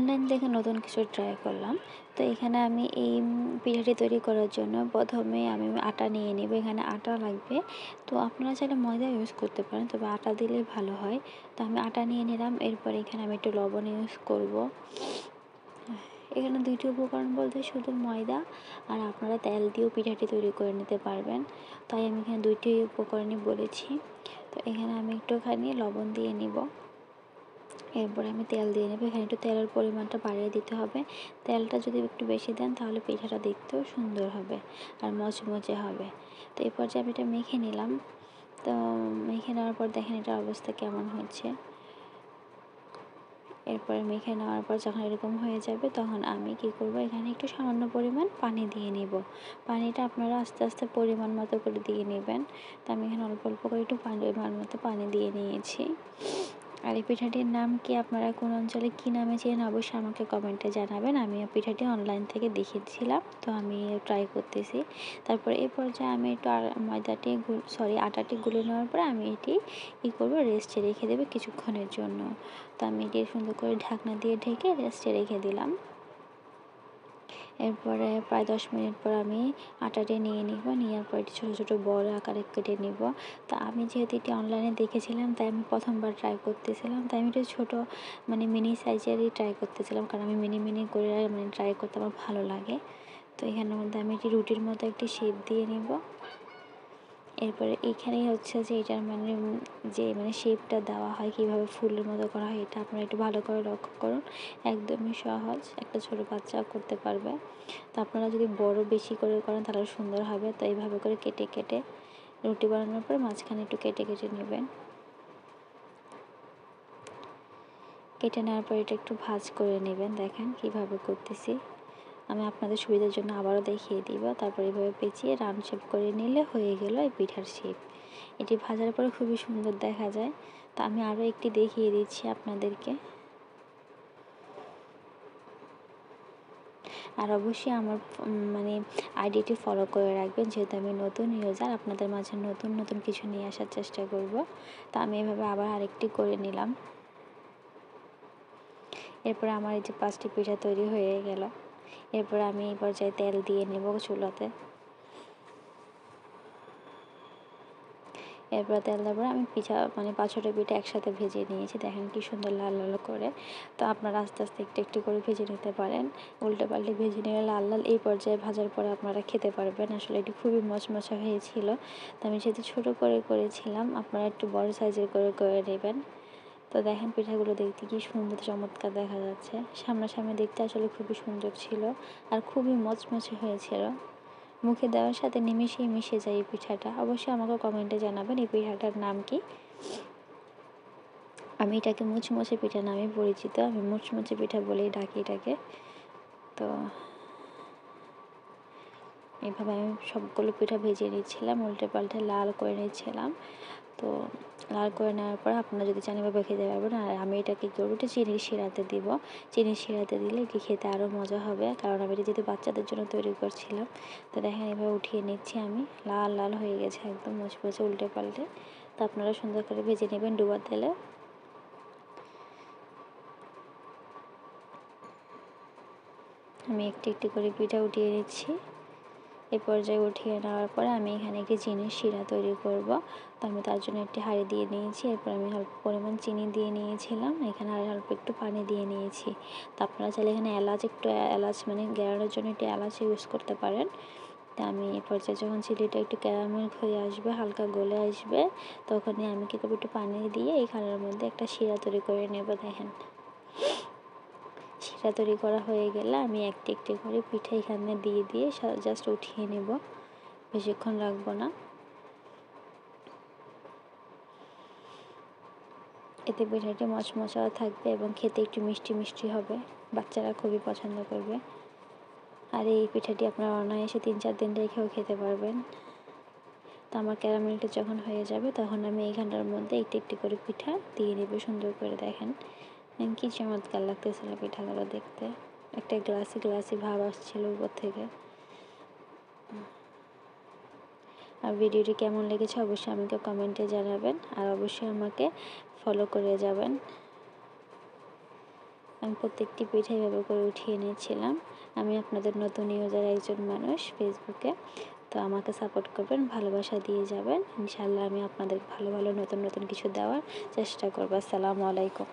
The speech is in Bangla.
অনলাইন দেখে নতুন কিছু ট্রাই করলাম। তো এখানে আমি এই পিঠাটি তৈরি করার জন্য ১ম এ আমি আটা নিয়ে নিব। এখানে আটা লাগবে। তো আপনারা চাইলে ময়দা ইউজ করতে পারেন। তবে আটা দিলেই ভালো হয়। তো আমি আটা নিয়ে নিলাম। এরপরে এখানে আমি একটু লবণ ইউজ করব। এখানে ২ টি উপকরণ বলতে শুধু ময়দা আর আপনারা তেল দিয়েও পিঠাটি তৈরি করে নিতে পারবেন। তাই আমি এখানে ২ টি উপকরণই বলেছি। তো এখানে আমি একটুখানি লবণ দিয়ে নিব। এরপরে আমি তেল দিয়ে নেব। এখানে একটু তেলের পরিমাণটা বাড়িয়ে দিতে হবে। তেলটা যদি একটু বেশি দেন তাহলে পিঠাটা দেখতেও সুন্দর হবে আর মচমচে হবে। তো এই পর্যায়ে আমি এটা মেখে নিলাম। তো মেখে নেওয়ার পর দেখেন এটার অবস্থা কেমন হচ্ছে। এরপরে মেখে নেওয়ার পর যখন এরকম হয়ে যাবে তখন আমি কী করব, এখানে একটু সামান্য পরিমাণ পানি দিয়ে নিব। পানিটা আপনারা আস্তে আস্তে পরিমাণ মতো করে দিয়ে নেবেন। তো আমি এখানে অল্প অল্প করে একটু পরিমাণ মতো পানি দিয়ে নিয়েছি। আর এই পিঠাটির নাম কি, আপনারা কোন অঞ্চলে কী নামে চেনেন অবশ্যই আমাকে কমেন্টে জানাবেন। আমি পিঠাটি অনলাইন থেকে দেখেছিলাম, তো আমি ট্রাই করতেছি। তারপরে এই পর্যায়ে আমি একটু আটাটি গুলে নেওয়ার পরে আমি এটি করব, রেস্টে রেখে দেবো কিছুক্ষণের জন্য। তো আমি এটি সুন্দর করে ঢাকনা দিয়ে ঢেকে রেস্টে রেখে দিলাম। এরপরে প্রায় 10 মিনিট পর আমি আটাটি নিয়ে নিব। নেওয়ার পর এটি ছোটো ছোটো বড় আকারে কেটে নিব। তো আমি যেহেতু এটি অনলাইনে দেখেছিলাম তাই আমি প্রথমবার ট্রাই করতেছিলাম। তাই আমি একটু ছোটো মিনি সাইজেরই ট্রাই করতেছিলাম, কারণ আমি মিনি করে ট্রাই করতে আমার ভালো লাগে। তো এখানের মধ্যে আমি এটি রুটির মতো একটি শেপ দিয়ে নিব। এরপরে এইখানেই হচ্ছে যে এটার শেপটা দেওয়া হয়, কীভাবে ফুলের মতো করা হয়, এটা আপনারা একটু ভালো করে লক্ষ্য করুন। একদমই সহজ, একটা ছোটো বাচ্চাও করতে পারবে। তো আপনারা যদি বড় বেশি করে করেন তাহলে সুন্দর হবে। তো এইভাবে করে কেটে কেটে রুটি বানানোর পর মাঝখানে একটু কেটে কেটে নেবেন। কেটে নেওয়ার পর এটা একটু ভাঁজ করে নেবেন। দেখেন কীভাবে করতেছি। আমি আপনাদের সুবিধার জন্য আবারও দেখিয়ে দিব। তারপর এভাবে পেঁচিয়ে রাউন্ড শেপ করে নিলে হয়ে গেল এই পিঠার শেপ। এটি ভাজার পরে খুবই সুন্দর দেখা যায়। তো আমি আরও একটি দেখিয়ে দিচ্ছি আপনাদেরকে। আর অবশ্যই আমার আইডিটি ফলো করে রাখবেন, যেহেতু আমি নতুন ইউজার, আপনাদের মাঝে নতুন নতুন কিছু নিয়ে আসার চেষ্টা করব। তো আমি এভাবে আবার আরেকটি করে নিলাম। এরপরে আমার এই যে 5টি পিঠা তৈরি হয়ে গেল। এরপর আমি এই পর্যায়ে তেল দিয়ে নেব চুলাতে। এরপর তেল দেওয়ার পরে আমি 5-6টা পিঠা একসাথে ভেজে নিয়েছি। দেখেন কি সুন্দর লাল লাল করে। তো আপনারা আস্তে আস্তে একটু একটু করে ভেজে নিতে পারেন। উল্টে পাল্টে ভেজে নিলে লাল লাল এই পর্যায়ে ভাজার পরে আপনারা খেতে পারবেন। আসলে এটি খুবই মচমচে হয়েছিল। তো আমি যেহেতু ছোটো করে করেছিলাম, আপনারা একটু বড় সাইজের করে নেবেন। তো দেখেন পিঠাগুলো দেখতে কি সুন্দর চমৎকার দেখা যাচ্ছে। সামনাসামনি দেখতে আসলে খুবই সুন্দর ছিল আর খুবই মচমচে হয়েছিল। মুখে দেওয়ার সাথে নিমেষেই মিশে যায় এই পিঠাটা। অবশ্যই আমাকে কমেন্টে জানাবেন এই পিঠাটার নাম কি। আমি এটাকে মুচমুচে পিঠা নামে পরিচিত। আমি মুচমুচে পিঠা বলেই ডাকি এটাকে। তো এইভাবে আমি সবগুলো পিঠা ভেজে নিচ্ছিলাম, উল্টে পাল্টে লাল করে নিচ্ছিলাম। তো লাল করে নেওয়ার পর আপনারা যদি চান এভাবে খেতে পারবেন। আর আমি এটাকে কী করবো, একটু চিনির শিরাতে দিব। চিনির শিরাতে দিলে এটি খেতে আরও মজা হবে, কারণ আমি এটা যেহেতু বাচ্চাদের জন্য তৈরি করছিলাম। তো দেখেন এভাবে উঠিয়ে নিচ্ছি আমি। লাল লাল হয়ে গেছে একদম মুচমুচে, উল্টে পাল্টে। তো আপনারা সুন্দর করে ভেজে নেবেন ডুবা তেলে। আমি একটি একটি করে পিঠা উঠিয়ে নিচ্ছি। এই পর্যায়ে উঠিয়ে নেওয়ার পরে আমি এখানে একটি চিনির শিরা তৈরি করব। তো আমি তার জন্য একটি হাঁড়ি দিয়ে নিয়েছি। এরপর আমি অল্প পরিমাণ চিনি দিয়ে নিয়েছিলাম। এখানে আর অল্প একটু পানি দিয়ে নিয়েছি। তো আপনারা চাইলে এখানে এলাচ গ্যারানোর জন্য একটু এলাচ ইউজ করতে পারেন। তো আমি এই পর্যায়ে যখন চিনিটা একটু ক্যারামেল হয়ে আসবে, হালকা গলে আসবে, তখনই আমি কী করবো, একটু পানি দিয়ে এখানের মধ্যে একটা শিরা তৈরি করে নেব। দেখেন শিরা তৈরি করা হয়ে গেলে আমি একটি একটি করে পিঠা এখানে দিয়ে জাস্ট উঠিয়ে নেব। বেশিক্ষণ রাখবো না। এতে পিঠাটি মচমচাও থাকবে এবং খেতে একটু মিষ্টি মিষ্টি হবে। বাচ্চারা খুবই পছন্দ করবে। আর এই পিঠাটি আপনারা অনায়াসে 3-4 দিন রেখেও খেতে পারবেন। তো আমার ক্যারামেলটা যখন হয়ে যাবে তখন আমি এইখানটার মধ্যে একটি একটি করে পিঠা দিয়ে নেব সুন্দর করে। দেখেন কি চমৎকার লাগতেছিল পিঠাগুলো দেখতে। একটা গ্লাসি গ্লাসি ভাব আসছিল উপর থেকে। আর ভিডিওটি কেমন লেগেছে অবশ্যই আমাকে কমেন্টে জানাবেন। আর অবশ্যই আমাকে ফলো করে যাবেন। আমি প্রত্যেকটি পিঠা এভাবে করে উঠিয়ে নিয়েছিলাম। আমি আপনাদের নতুন ইউজার একজন মানুষ ফেসবুকে। তো আমাকে সাপোর্ট করবেন, ভালোবাসা দিয়ে যাবেন। ইনশাআল্লাহ আমি আপনাদের ভালো নতুন কিছু দেওয়ার চেষ্টা করব। আসসালামু আলাইকুম।